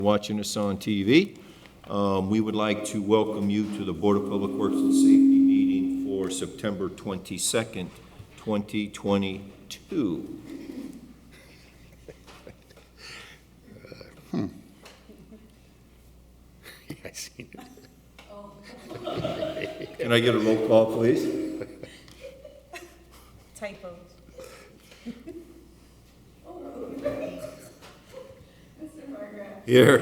watching us on TV. We would like to welcome you to the Board of Public Works and Safety meeting for September 22nd, 2022. Yeah, I seen it. Can I get a roll call, please? Typos. Here.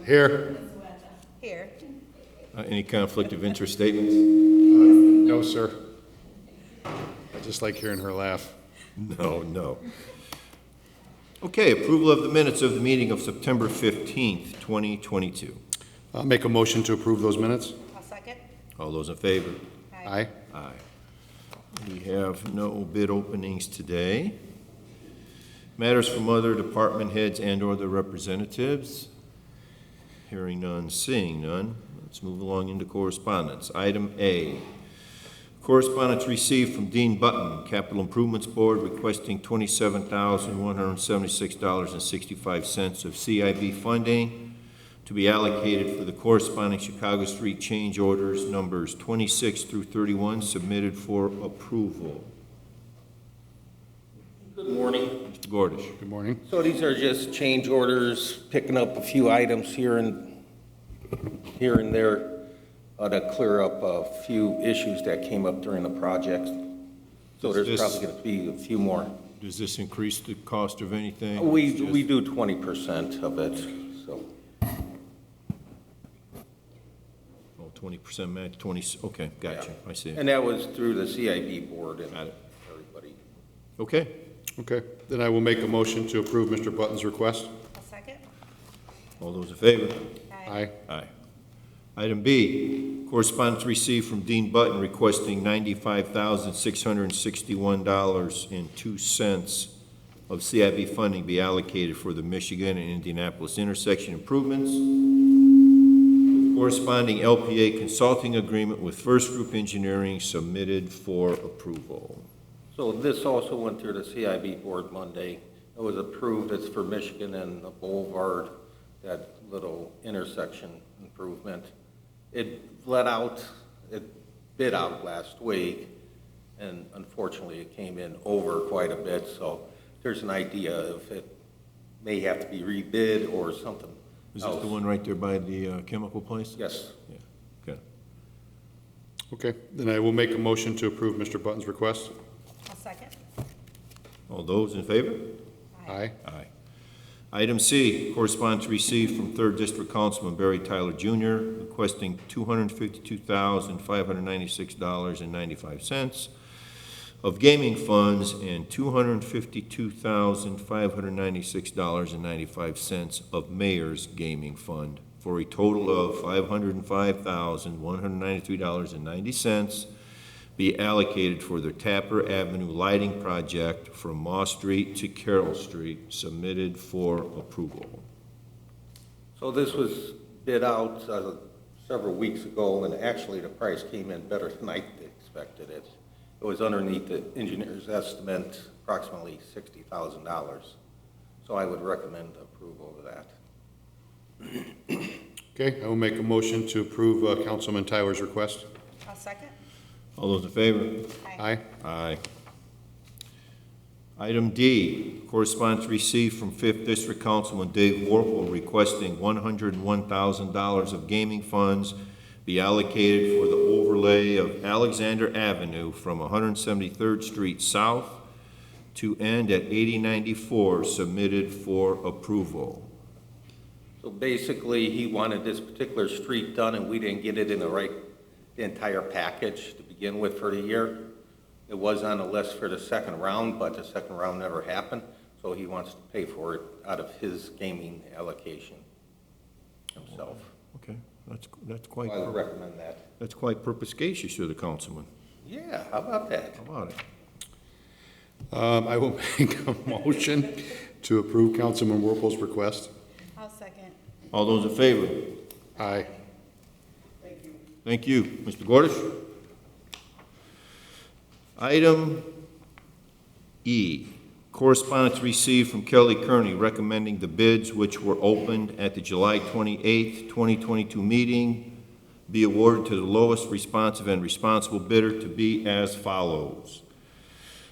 Here. Here. Any conflict of interest statements? No, sir. I just like hearing her laugh. No. Okay, approval of the minutes of the meeting of September 15th, 2022. I'll make a motion to approve those minutes. I'll second. All those in favor? Aye. Aye. We have no bid openings today. Matters from other department heads and/or their representatives. Hearing none, seeing none. Let's move along into correspondence. Item A, correspondence received from Dean Button, Capital Improvements Board, requesting $27,176.65 of CIB funding to be allocated for the corresponding Chicago Street change orders numbers 26 through 31 submitted for approval. Good morning. Mr. Gordish. Good morning. So these are just change orders, picking up a few items here and there to clear up a few issues that came up during the project. So there's probably going to be a few more. Does this increase the cost of anything? We do 20% of it, so. 20% match, 20, okay, gotcha, I see it. And that was through the CIB board and Got it. everybody. Okay, Okay, then I will make a motion to approve Mr. Button's request. I'll second. all those in favor? Aye. Aye. Item B, correspondence received from Dean Button requesting $95,661.02 of CIB funding be allocated for the Michigan and Indianapolis intersection improvements. Corresponding LPA consulting agreement with First Group Engineering submitted for approval. So this also went through the CIB board Monday. It was approved. It's for Michigan and the Boulevard, that little intersection improvement. It bid out last week, and unfortunately it came in over quite a bit, so there's an idea if it may have to be rebid or something Is else. this the one right there by the chemical place? Yes. Yeah, okay. Okay, then I will make a motion to approve Mr. Button's request. I'll second. All those in favor? Aye. Aye. Item C, correspondence received from 3rd District Councilman Barry Tyler Jr. requesting $252,596.95 of gaming funds and $252,596.95 of Mayor's Gaming Fund for a total of $505,193.90 be allocated for the Tapper Avenue lighting project from Moss Street to Carroll Street, submitted for approval. So this was bid out several weeks ago, and actually the price came in better than I expected it. It was underneath the engineer's estimate, approximately $60,000. So I would recommend approval of that. Okay, I will make a motion to approve Councilman Tyler's request. I'll second. All those in favor? Aye. Aye. Item D, correspondence received from 5th District Councilman Dave Warple requesting $101,000 of gaming funds be allocated for the overlay of Alexander Avenue from 173rd Street South to end at 8094, submitted for approval. So basically, he wanted this particular street done, and we didn't get it in the entire package to begin with for the year. It was on the list for the second round, but the second round never happened, so he wants to pay for it out of his gaming allocation himself. Okay, that's quite, I would recommend that. that's quite perspicacious of the councilman. Yeah, how about that? How about it? I will make a motion to approve Councilman Warple's request. I'll second. All those in favor? Aye. Thank you. Mr. Gordish? Item E, Correspondence received from Kelly Kearney recommending the bids which were opened at the July 28th, 2022 meeting be awarded to the lowest responsive and responsible bidder to be as follows.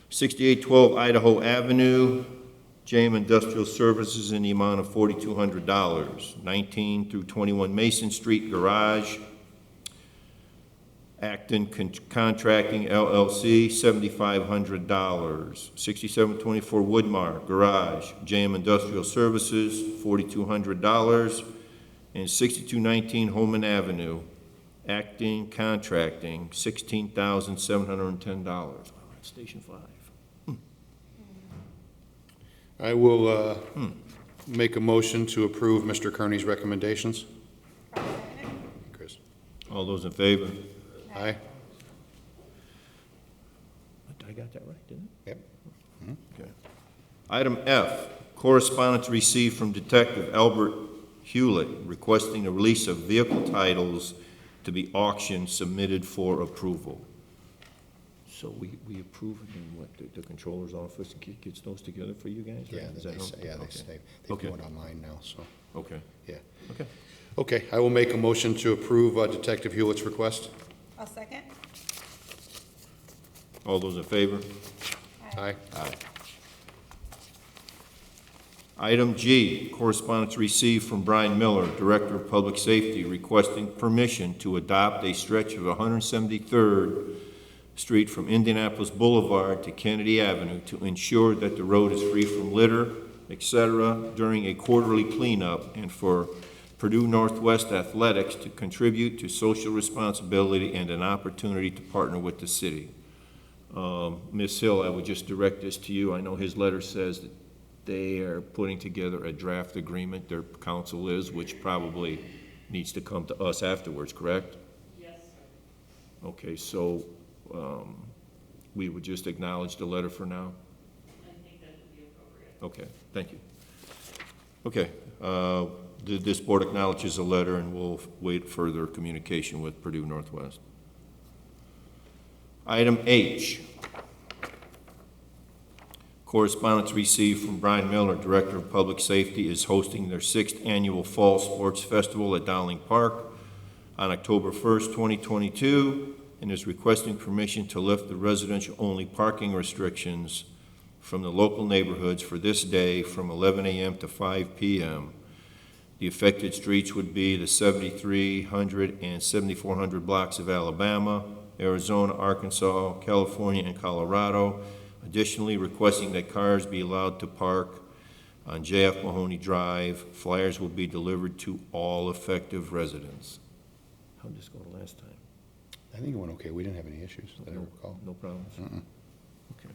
6812 Idaho Avenue, JM Industrial Services in the amount of $4,200. 19 through 21 Mason Street Garage, Acton Contracting LLC, $7,500. 6724 Woodmar Garage, JM Industrial Services, $4,200. And 6219 Holman Avenue, Acton Contracting, $16,710. Wow, that's Station 5. I will make a motion to approve Mr. Kearney's recommendations. I'll second it. Chris? All those in favor? Aye. I got that right, didn't I? Yep. Okay. Item F, correspondence received from Detective Albert Hewlett requesting the release of vehicle titles to be auctioned submitted for approval. So we approve it, and what, the controller's office gets those together for you guys? right? Yeah, Is they that say, okay? yeah, Okay. they Okay. do it online now, so, Okay, yeah. okay. Okay, I will make a motion to approve Detective Hewlett's request. I'll second. All those in favor? Aye. Aye. Item G, correspondence received from Brian Miller, Director of Public Safety, requesting permission to adopt a stretch of 173rd Street from Indianapolis Boulevard to Kennedy Avenue to ensure that the road is free from litter, etc., during a quarterly cleanup, and for Purdue Northwest Athletics to contribute to social responsibility and an opportunity to partner with the city. Ms. Hill, I would just direct this to you. I know his letter says that they are putting together a draft agreement, their council is, which probably needs to come to us afterwards, correct? Yes, sir. Okay, so we would just acknowledge the letter for now? I think that would be appropriate. Okay, thank you. Okay, this board acknowledges the letter, and we'll wait further communication with Purdue Northwest. Item H, correspondence received from Brian Miller, Director of Public Safety, is hosting their 6th annual Fall Sports Festival at Dowling Park on October 1st, 2022, and is requesting permission to lift the residential-only parking restrictions from the local neighborhoods for this day from 11 a.m. to 5 p.m. The affected streets would be the 7,300 and 7,400 blocks of Alabama, Arizona, Arkansas, California, and Colorado. Additionally, requesting that cars be allowed to park on J.F. Mahoney Drive. Flyers will be delivered to all affected residents. How'd this go last time? I think it went okay. We didn't have any issues that I recall. No problems? Mm-mm. Okay.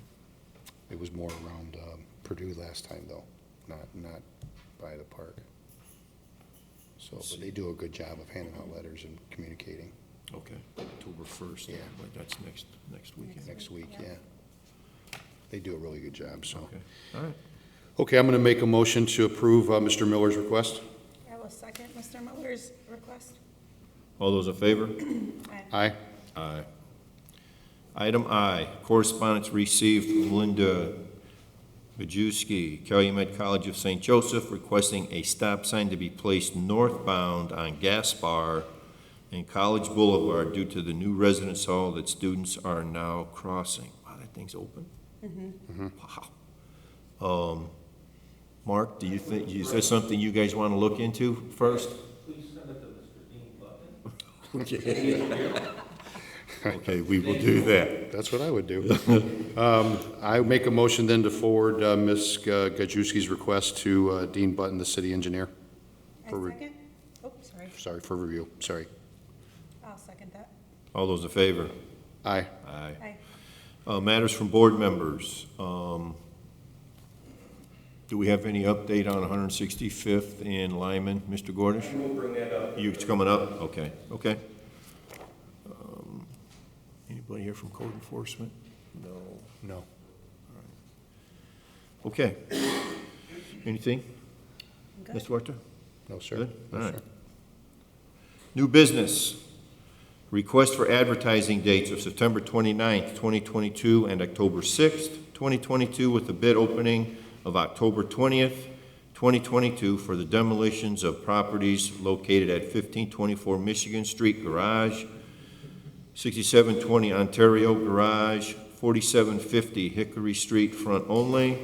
It was more around Purdue last time, though, not by the park. So, but they do a good job of handing out letters and communicating Okay, October 1st. Yeah. But that's next weekend. next week, yeah. They do a really good job, so. Okay, all right. Okay, I'm going to make a motion to approve Mr. Miller's request. I will second Mr. Miller's request. All those in favor? Aye. Aye. Item I, correspondence received from Linda Bajewski, Calumet College of St. Joseph, requesting a stop sign to be placed northbound on Gaspar and College Boulevard due to the new residence hall that students are now crossing. Wow, that thing's open? Wow. Mark, do you think, is that something you guys want to look into first? Please send it to Mr. Dean Button. Okay. Okay, we will do that. That's what I would do. I make a motion then to forward Ms. Gajewski's request to Dean Button, the city engineer. I For re- second. Oh, sorry. Sorry, for review, sorry. I'll second that. All those in favor? Aye. Aye. Aye. Matters from board members. Do we have any update on 165th in Lyman, Mr. Gordish? We'll bring that up. It's coming up? Okay, okay. Anybody here from code enforcement? No. No. Okay. Anything, Good. Ms. Duarte? No, sir. Good? No, All right. sir. New business. Request for advertising dates of September 29th, 2022, and October 6th, 2022, with the bid opening of October 20th, 2022 for the demolitions of properties located at 1524 Michigan Street Garage, 6720 Ontario Garage, 4750 Hickory Street Front Only,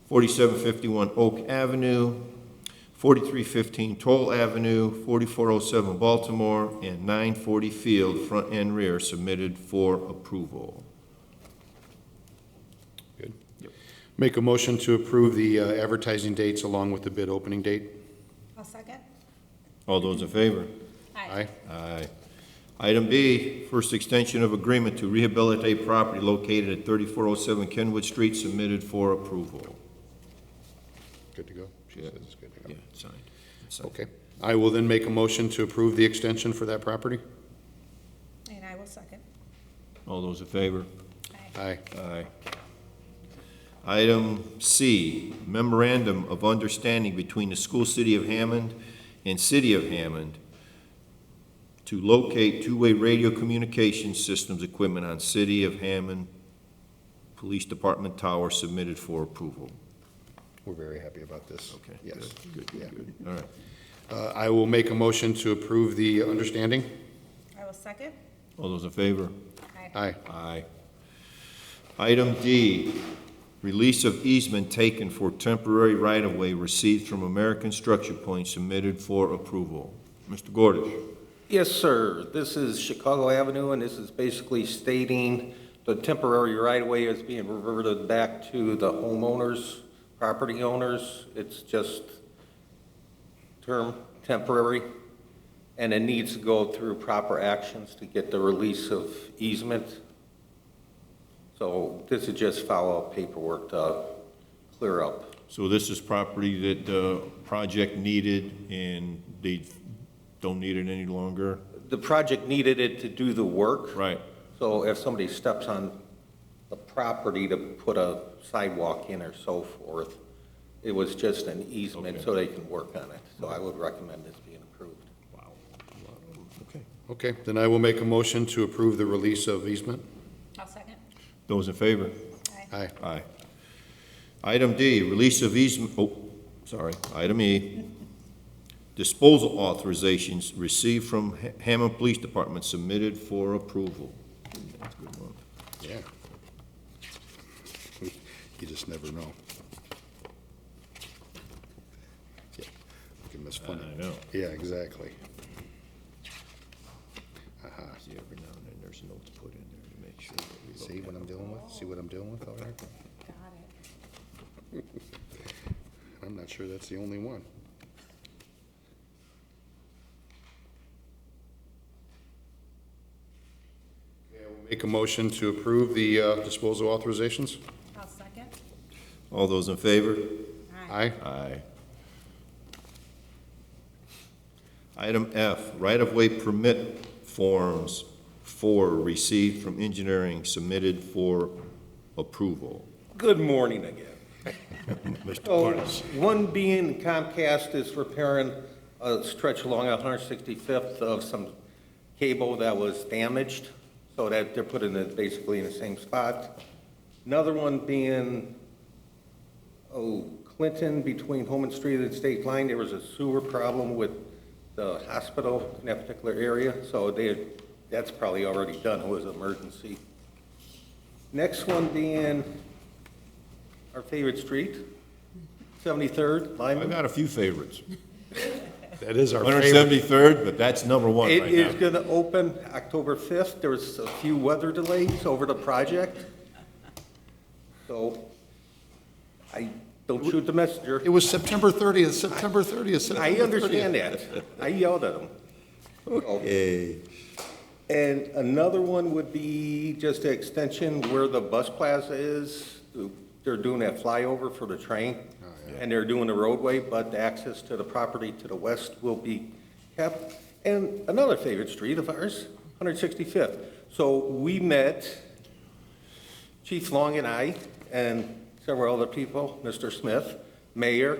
4751 Oak Avenue, 4315 Toll Avenue, 4407 Baltimore, and 940 Field Front and Rear submitted for approval. Good. Make a motion to approve the advertising dates along with the bid opening date. I'll second. All those in favor? Aye. Aye. Item B, first extension of agreement to rehabilitate property located at 3407 Kenwood Street submitted for approval. Good to go? She Yeah. says it's good to go. Yeah, signed. Signed. Okay. I will then make a motion to approve the extension for that property. And I will second. All those in favor? Aye. Aye. Aye. Item C, memorandum of understanding between the school city of Hammond and city of Hammond to locate two-way radio communication systems equipment on city of Hammond Police Department tower submitted for approval. We're very happy about this. Okay. Yes. Good, Yeah. good. All right. I will make a motion to approve the understanding. I will second. All those in favor? Aye. Aye. Aye. Item D, release of easement taken for temporary right-of-way received from American Structure Point submitted for approval. Mr. Gordish. Yes, sir. This is Chicago Avenue, and this is basically stating the temporary right-of-way is being reverted back to the homeowners, property owners. It's just term temporary, and it needs to go through proper actions to get the release of easement. So this is just follow-up paperwork to clear up. So this is property that the project needed and they don't need it any longer? The project needed it to do the work. Right. So if somebody steps on the property to put a sidewalk in or so forth, it was just an easement Okay. so they can work on it. So I would recommend this being approved. Wow. Okay. Okay, then I will make a motion to approve the release of easement. I'll second. Those in favor? Aye. Aye. Aye. Item D, release of easement, Item E, disposal authorizations received from Hammond Police Department submitted for approval. That's a good one. Yeah. You just never know. Yeah, you can miss fun. I know. Yeah, exactly. Aha. See, every now and then there's notes put in there to make sure that we look See at what I'm them. dealing with? See what I'm dealing with all right? Got it. I'm not sure that's the only one. Okay, I will make a motion to approve the disposal authorizations. I'll second. All those in favor? Aye. Aye. Item F, right-of-way permit forms 4 received from engineering submitted for approval. Good morning again. Mr. So, Cordes. one being Comcast is repairing a stretch along 165th of some cable that was damaged, so that they're putting it basically in the same spot. Another one being, Clinton between Holman Street and State Line, there was a sewer problem with the hospital in that particular area, so that's probably already done, it was an emergency. Next one being our favorite street, 73rd, I've Lyman. got a few favorites. That is our favorite. 173rd, but that's number one It right is now. going to open October 5th. There was a few weather delays over the project. So I don't shoot the messenger. It was September 30th, September 30th. I understand that. I yelled at them. Okay. And another one would be just an extension where the bus plaza is. They're doing that flyover for the train, and they're doing the roadway, but the access to the property to the west will be kept. And another favorite street of ours, 165th. So we met, Chief Long and I, and several other people, Mr. Smith, Mayor,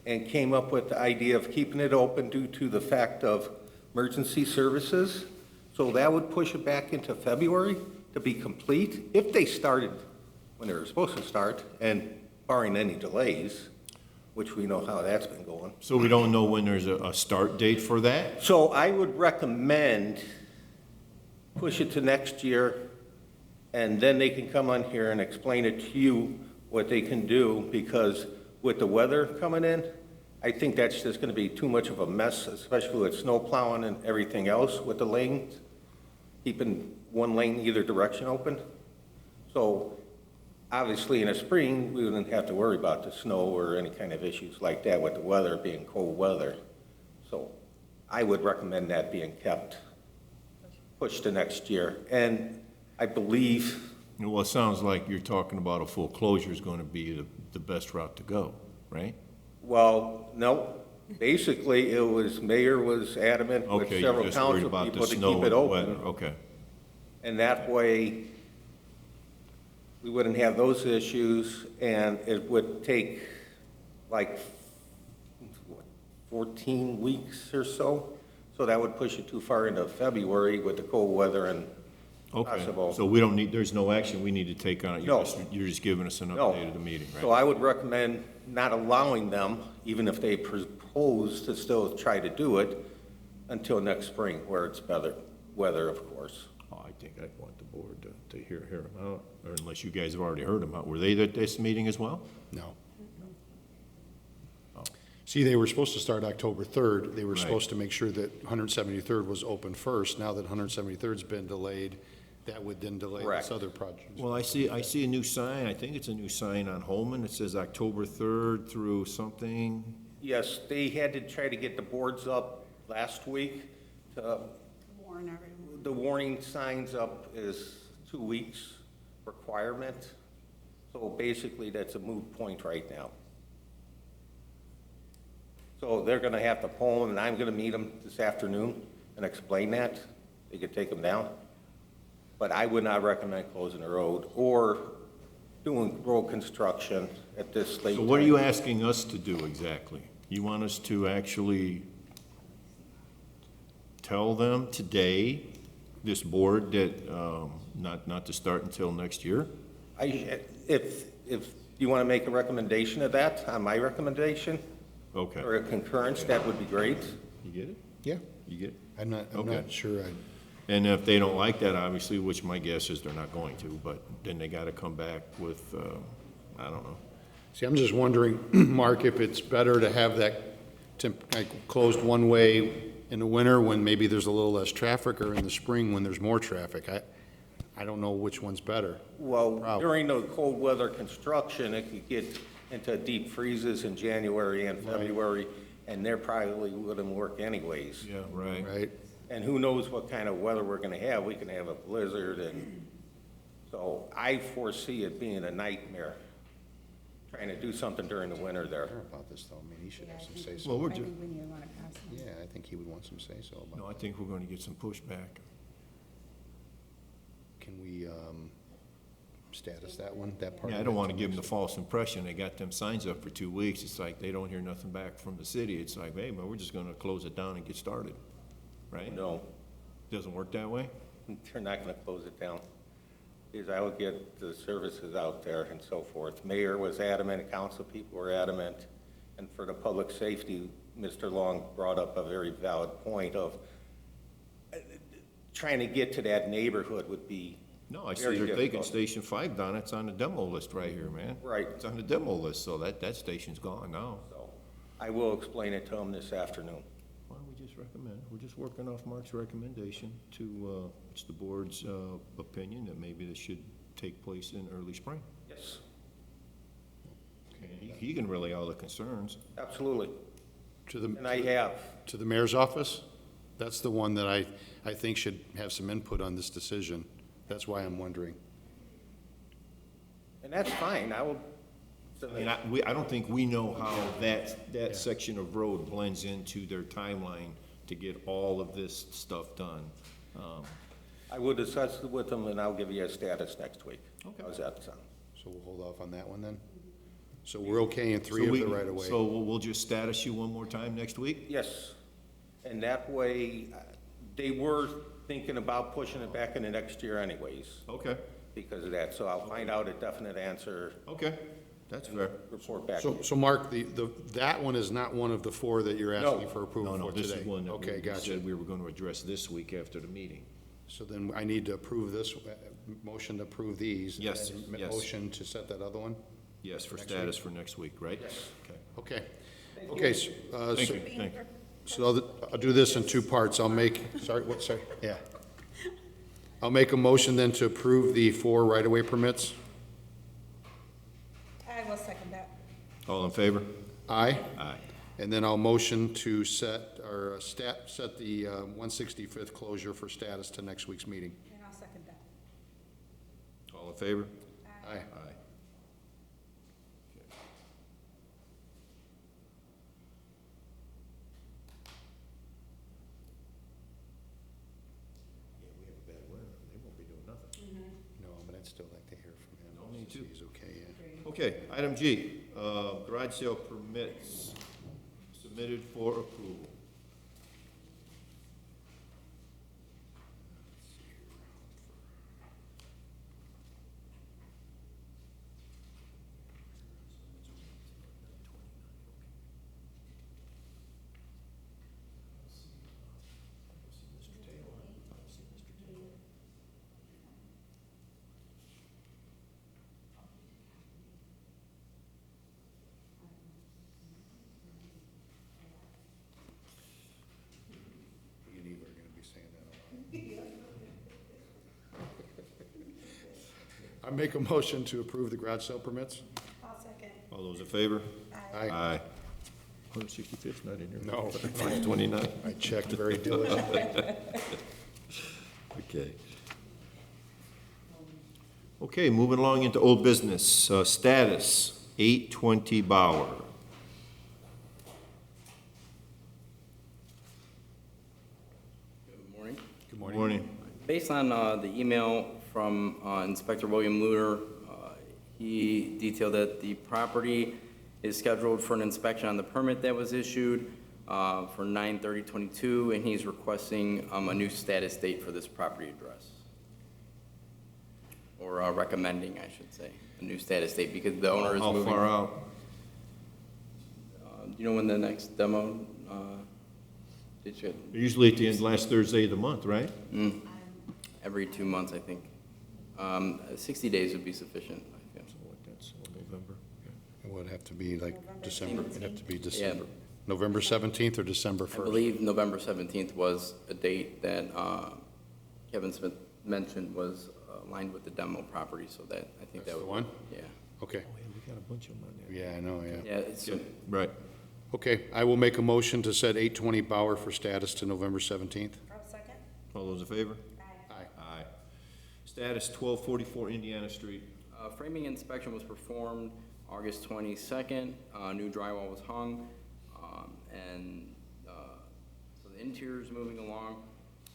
and came up with the idea of keeping it open due to the fact of emergency services. So that would push it back into February to be complete, if they started when they were supposed to start, and barring any delays, which we know how that's been going. So we don't know when there's a start date for that? So I would recommend push it to next year, and then they can come on here and explain it to you what they can do, because with the weather coming in, I think that's just gonna be too much of a mess, especially with snow plowing and everything else with the lanes, keeping one lane either direction open. So obviously in the spring, we wouldn't have to worry about the snow or any kind of issues like that with the weather being cold weather. So I would recommend that being kept, pushed to next year. And I believe, Well, it sounds like you're talking about a full closure is going to be the best route to go, right? well, no, basically it was, mayor was adamant with Okay, you're several just worried council about people the to snow keep and it the weather. open. Okay. And that way, we wouldn't have those issues, and it would take like, what, 14 weeks or so? So that would push it too far into February with the cold weather and Okay, possible. so we don't need, there's no action we need to take on it? No. You're just giving us an No. update of the meeting, So right? I would recommend not allowing them, even if they propose to still try to do it, until next spring, where it's better weather, of course. Oh, I think I'd want the board to hear them out, or unless you guys have already heard them out. Were they at this meeting as well? No. See, they were supposed to start October 3rd. They were Right. supposed to make sure that 173rd was open first. Now that 173rd's been delayed, that would then delay Correct. this other project. Well, I see a new sign, I think it's a new sign on Holman. It says October 3rd through something. Yes, they had to try to get the boards up last week. Warn everyone. The warning signs up is 2 weeks requirement. So basically, that's a moot point right now. So they're gonna have to pull them, and I'm gonna meet them this afternoon and explain that. They could take them down. But I would not recommend closing the road or doing road construction at this late So what are you time. asking us to do exactly? You want us to actually tell them today, this board, that, not to start until next year? If you wanna make a recommendation of that, on my recommendation, Okay. or a concurrence, that would be great. You get it? Yeah, You get it? I'm Okay. not sure. And if they don't like that, obviously, which my guess is they're not going to, but then they gotta come back with, I don't know. See, I'm just wondering, Mark, if it's better to have that closed one way in the winter when maybe there's a little less traffic, or in the spring when there's more traffic. I don't know which one's better. Well, Probably. during the cold weather construction, it could get into deep freezes in January and Right. February, and they're probably wouldn't work anyways. Yeah, right. Right? And who knows what kind of weather we're gonna have, we can have a blizzard, and so I foresee it being a nightmare, trying to do something during the winter there. Care about this, though. I mean, he should have some Well, say-so. we're I ju- think we need to want to pass it. Yeah, I think he would want some say-so about No, it. I think we're gonna get some pushback. Can we, status that one, that part? Yeah, I of don't it wanna till give them next the false impression, they got them signs up for 2 weeks, it's like, they don't hear nothing back from the city, it's like, hey, man, we're just gonna close it down and get started, right? No, Doesn't work that way? they're not gonna close it down. Is I would get the services out there and so forth. Mayor was adamant, council people were adamant, and for the public safety, Mr. Long brought up a very valid point of trying to get to that neighborhood would be No, I see very they're taking difficult. Station 5 down, it's on the demo list right here, man. Right. It's on the demo list, so that station's gone now. So I will explain it to them this afternoon. Why don't we just recommend, we're just working off Mark's recommendation to, it's the board's, opinion that maybe this should take place in early spring. Yes, He can relay all the concerns. absolutely. To And the, I have. to the mayor's office? That's the one that I think should have some input on this decision. That's why I'm wondering. And that's fine, I will. I mean, I don't think we know how that section of road blends into their timeline to get all of this stuff done. I will discuss it with them, and I'll give you a status next week. Okay. How's that sound? So we'll hold off on that one then? So we're okay in three So of we- the right of way? So we'll just status you one more time next week? Yes, and that way, they were thinking about pushing it back into next year anyways. Okay. because of that. So I'll find out a definite answer, Okay, that's fair. report back. So Mark, that one is not one of the four that you're asking No. for approval No, for today? this is one that Okay, we gotcha. said we were going to address this week after the meeting. So then I need to approve this, motion to approve these. Yes, and yes. Motion to set that other one? Yes, for Next status for next week, right? Yes. Okay. Okay. Okay, Thank you, thank you. so I'll do this in two parts. Sorry? Yeah. I'll make a motion then to approve the 4 right-of-way permits. I will second that. All in favor? Aye. Aye. And then I'll motion to set the 165th closure for status to next week's meeting. And I'll second that. All in favor? Aye. Aye. Yeah, we have a bad winter, they won't be doing nothing. No, but I'd still like to hear from him. No, me too. He's okay, yeah. Okay, item G, garage sale permits submitted for approval. Me and Eva are gonna be saying that a lot. I make a motion to approve the garage sale permits? I'll second. All those in favor? Aye. Aye. 165th, not in here. No. 529. I checked very diligently. Okay. Okay, moving along into old business, status, 820 Bauer. Good morning. Good morning. Morning. Based on the email from Inspector William Luter, he detailed that the property is scheduled for an inspection on the permit that was issued for 9/30/22, and he's requesting a new status date for this property address. Or recommending, I should say, a new status date, because the owner is How moving. far out? Do you know when the next demo, did you? Usually at the end, last Thursday of the month, right? Every 2 months, I think. 60 days would be sufficient, I feel. So what, that's November? It would have to be like November December, it'd have to be Yeah, December. November 17th or December 1st? I believe November 17th was a date that Kevin Smith mentioned was aligned with the demo property, so that, I think That's that the would. one? Yeah. Okay. Oh, yeah, we got a bunch of them on there. Yeah, I know, yeah. Yeah, it's, Right. Okay, I will make a motion to set 820 Bauer for status to November 17th. I'll second. All those in favor? Aye. Aye. Aye. Status 1244 Indiana Street. framing inspection was performed August 22nd. New drywall was hung, and so the interior is moving along.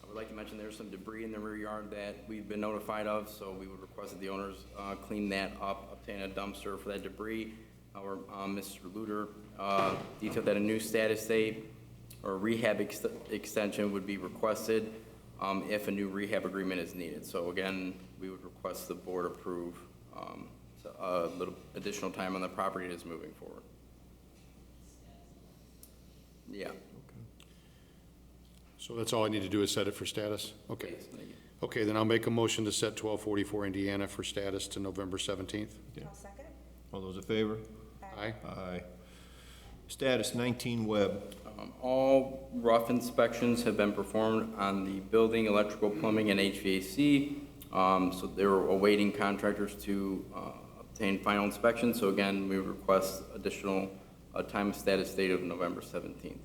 I would like to mention there's some debris in the rear yard that we've been notified of, so we would request that the owners clean that up, obtain a dumpster for that debris. Mr. Luter detailed that a new status date or rehab extension would be requested if a new rehab agreement is needed. So again, we would request the board approve a little additional time on the property that is moving forward. Yeah. So that's all I need to do is set it for status? Okay. Yes, thank you. Okay, then I'll make a motion to set 1244 Indiana for status to November 17th. I'll second. All those in favor? Aye. Aye. Status 19 Webb. All rough inspections have been performed on the building, electrical, plumbing, and HVAC. So they're awaiting contractors to obtain final inspection. So again, we would request additional time status date of November 17th.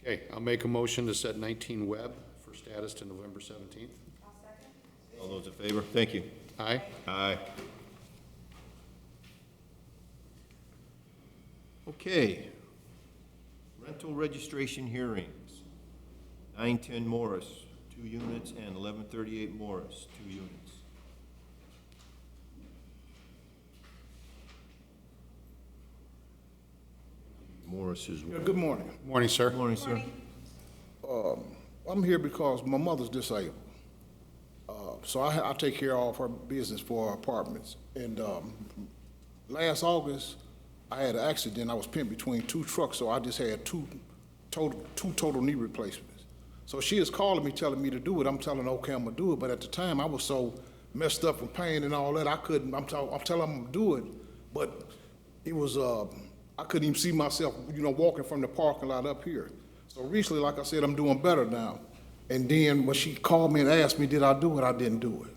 Okay, I'll make a motion to set 19 Webb for status to November 17th. I'll second. All those in favor? Thank you. Aye. Aye. Okay. Rental registration hearings. 910 Morris, 2 units, and 1138 Morris, 2 units. Morris is. Yeah, good morning. Morning, sir. Morning, sir. Morning. I'm here because my mother's disabled. So I take care of all of her business for her apartments. And last August, I had an accident. I was pinned between two trucks, so I just had two total knee replacements. So she is calling me, telling me to do it. I'm telling her, okay, I'm gonna do it. But at the time, I was so messed up from pain and all that, I couldn't. I'm telling her I'm gonna do it, but it was I couldn't even see myself, walking from the parking lot up here. So recently, like I said, I'm doing better now. And then when she called me and asked me, did I do it? I didn't do it.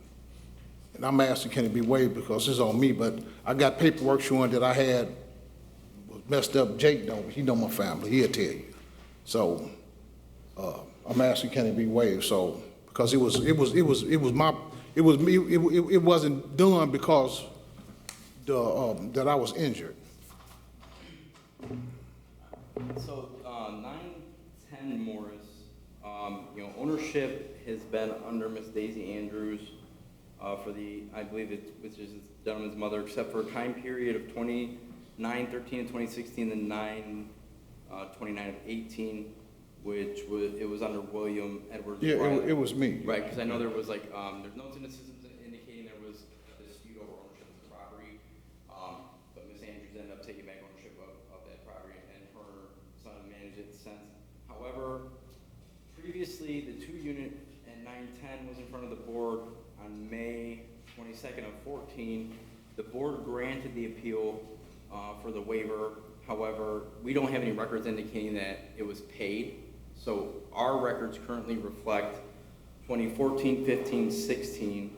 And I'm asking, can it be waived because it's on me? But I got paperwork showing that I had messed up. Jake don't. He know my family. He'll tell you. So I'm asking, can it be waived? So because it wasn't done because that I was injured. So, 910 Morris, ownership has been under Miss Daisy Andrews for I believe which is this gentleman's mother, except for a time period of 29/13 of 2016 and 9/29 of 18, which was under William Edwards. Yeah, Riley. it was me. Right, because I know there was there's notes in the systems indicating there was a dispute over ownership of the property, but Miss Andrews ended up taking back ownership of that property, and her son managed it since. However, previously, the 2-unit at 910 was in front of the board on May 22nd of 14. The board granted the appeal for the waiver. However, we don't have any records indicating that it was paid. So our records currently reflect 2014, 15, 16,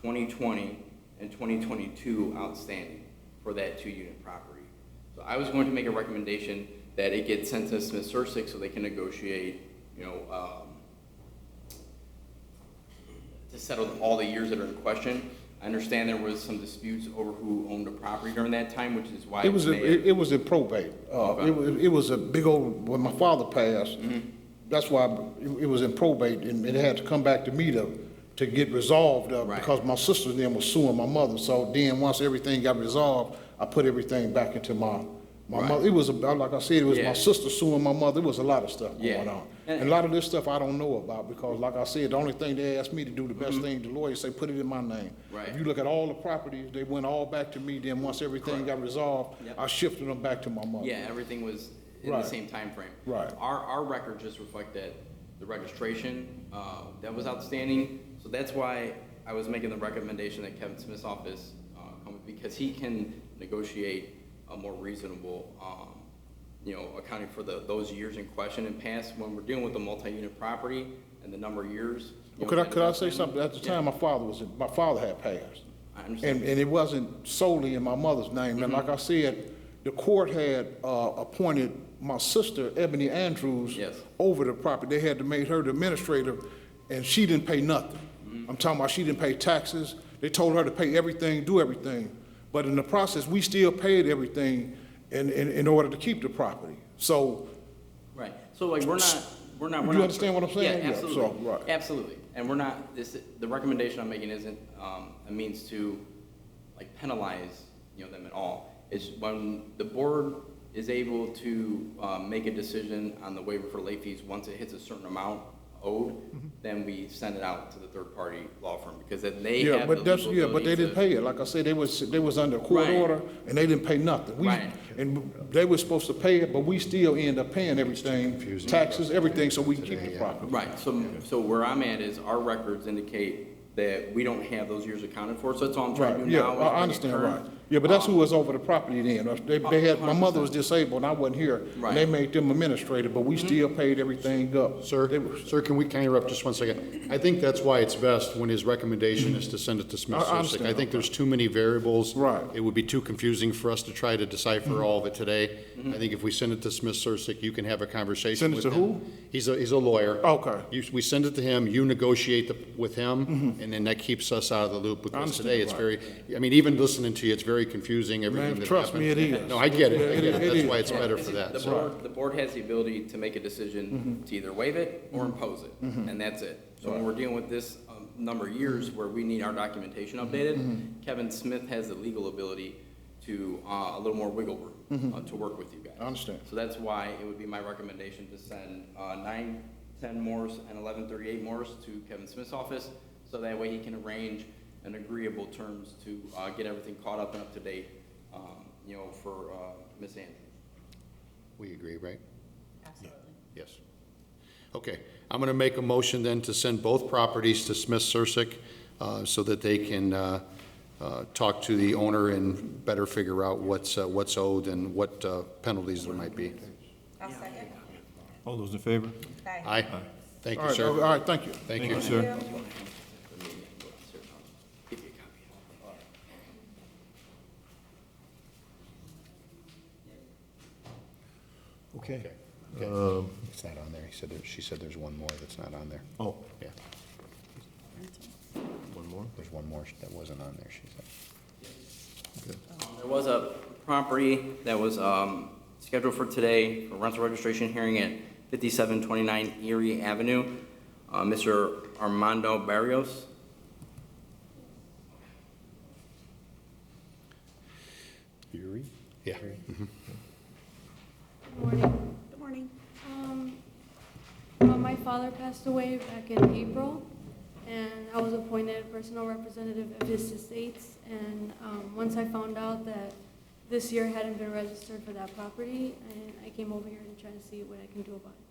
2020, and 2022 outstanding for that 2-unit property. So I was going to make a recommendation that it get sent to Smith Sursick so they can negotiate, to settle all the years that are in question. I understand there was some disputes over who owned the property during that time, which is why It was in probate. Okay. It was a big old, when my father passed, that's why it was in probate, and it had to come back to me to get resolved, Right. because my sister then was suing my mother. So then, once everything got resolved, I put everything back into my Right. mother. It was, like I said, it was Yeah. my sister suing my mother. It was a lot of stuff Yeah. going on. And- And a lot of this stuff I don't know about, because like I said, the only thing they asked me to do, the best thing, the lawyer say, put it in my name. Right. If you look at all the properties, they went all back to me. Then once everything got resolved, Yep. I shifted them back to my mother. Yeah, everything was in the Right. same time frame. Right. Our records just reflect that the registration, that was outstanding. So that's why I was making the recommendation that Kevin Smith's office, come, because he can negotiate a more reasonable, accounting for those years in question and past, when we're dealing with a multi-unit property and the number of years. Could I say something? At the time, my father had passed. I understand. And it wasn't solely in my mother's name. And like I said, the court had appointed my sister, Ebony Andrews, Yes. over the property. They had to make her the administrator, and she didn't pay nothing. I'm talking about she didn't pay taxes. They told her to pay everything, do everything. But in the process, we still paid everything in order to keep the property. So, Right, so like, we're not. You understand what I'm saying? Yeah, Yeah, absolutely, so, right. absolutely. And we're not, the recommendation I'm making isn't, a means to, like, penalize, them at all. It's when the board is able to, make a decision on the waiver for late fees, once it hits a certain amount owed, then we send it out to the third-party law firm, because then they yeah, have but the that's, legal yeah, but they ability didn't to- pay it. Like I said, they was under a court Right. order, and they didn't pay nothing. Right. And they were supposed to pay it, but we still end up paying everything, taxes, everything, so we can keep the property. Right, so where I'm at is our records indicate that we don't have those years accounted for, so that's all I'm trying to Right, do yeah, now. is I bring it understand, current. right. Yeah, but that's who was over the property then. They had, my mother was disabled, and I wasn't here. Right. And they made them administrator, but we still paid everything up. Sir, They were- sir, can I interrupt just one second? I think that's why it's best when his recommendation is to send it to Smith I Sursick. understand. I think there's too many variables. Right. It would be too confusing for us to try to decipher all of it today. I think if we send it to Smith Sursick, you can have a conversation Send it with to him. who? He's a lawyer. Okay. We send it to him, you negotiate with him, and then that keeps us out of the loop, because understand, today it's right. very, even listening to you, it's very confusing, everything Man, that trust me, happened. it is. No, I get Yeah, it. it That's is. why it's better for See, that. The board has the ability to make a decision to either waive it or impose it, and that's it. So when we're dealing with this number of years where we need our documentation updated, Kevin Smith has the legal ability to, a little more wiggle room, to work with you guys. I understand. So that's why it would be my recommendation to send 910 Morse and 1138 Morse to Kevin Smith's office, So that way he can arrange an agreeable terms to get everything caught up and up to date, for Ms. Andrews. We agree, right? Absolutely. Yes. Okay, I'm going to make a motion then to send both properties to Smith Sursick so that they can talk to the owner and better figure out what's owed and what penalties there might be. I'll second. All those in favor? Aye. Aye. Thank All you, right, sir. all right, thank you. Thank you. sir. Give you a copy. Okay. Okay. It's not on there. She said there's one more that's not on there. Oh, Yeah, one more? there's one more that wasn't on there, she said. Okay. There was a property that was scheduled for today for rental registration hearing at 5729 Erie Avenue. Mr. Armando Barrios. Yuri? Yeah. Mhm. Good morning. Good morning. My father passed away back in April, and I was appointed personal representative of his estates. And once I found out that this year hadn't been registered for that property, I came over here to try to see what I can do about it.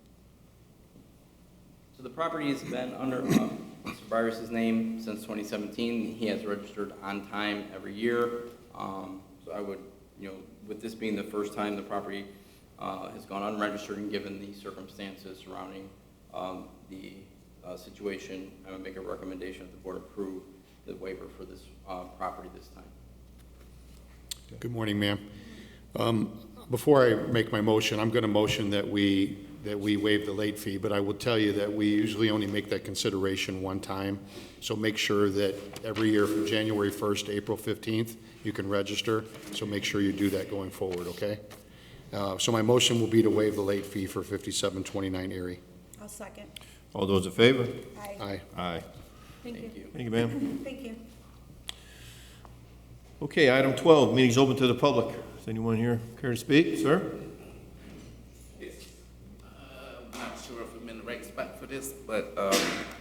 So the property has been under Mr. Barrios' name since 2017. He has registered on time every year. So I would, with this being the first time the property has gone unregistered and given the circumstances surrounding the situation, I would make a recommendation that the board approve the waiver for this property this time. Good morning, ma'am. Before I make my motion, I'm going to motion that we waive the late fee, but I will tell you that we usually only make that consideration one time. So make sure that every year from January 1st to April 15th, you can register. So make sure you do that going forward, okay? So my motion will be to waive the late fee for 5729 Erie. I'll second. All those in favor? Aye. Aye. Aye. Thank you. Thank you, ma'am. Thank you. Okay, item 12, meeting's open to the public. Does anyone here care to speak, sir? I'm not sure if I'm in the right spot for this, but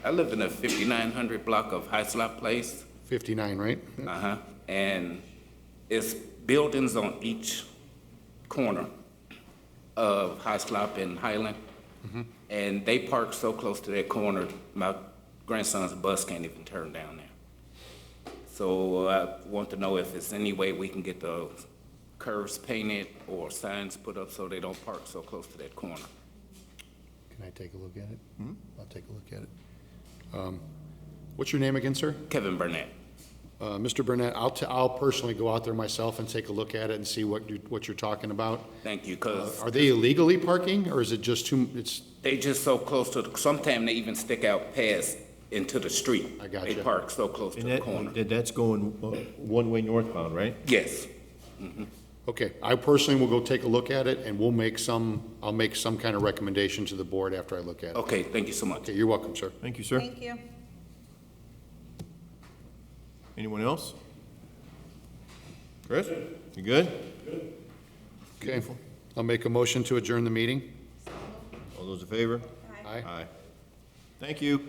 I live in a 5900 block of Hyslop Place. 59, right? Uh-huh. And it's buildings on each corner of Hyslop and Highland. And they park so close to that corner, my grandson's bus can't even turn down there. So I want to know if there's any way we can get the curves painted or signs put up so they don't park so close to that corner. Can I take a look at it? I'll take a look at it. What's your name again, sir? Kevin Burnett. Mr. Burnett, I'll personally go out there myself and take a look at it and see what you're talking about. Thank you, because Are they illegally parking, or is it just they just so close to, sometimes they even stick out past into the street. I got They you. park so close to And the corner. that's going one-way northbound, right? Yes. okay, I personally will go take a look at it, and I'll make some kind of recommendation to the board after I look at it. Okay, thank you so much. Okay, you're welcome, sir. Thank you, sir. Thank you. Anyone else? Chris, you good? Okay, I'll make a motion to adjourn the meeting. All those in favor? Aye. Aye. Aye. Thank you.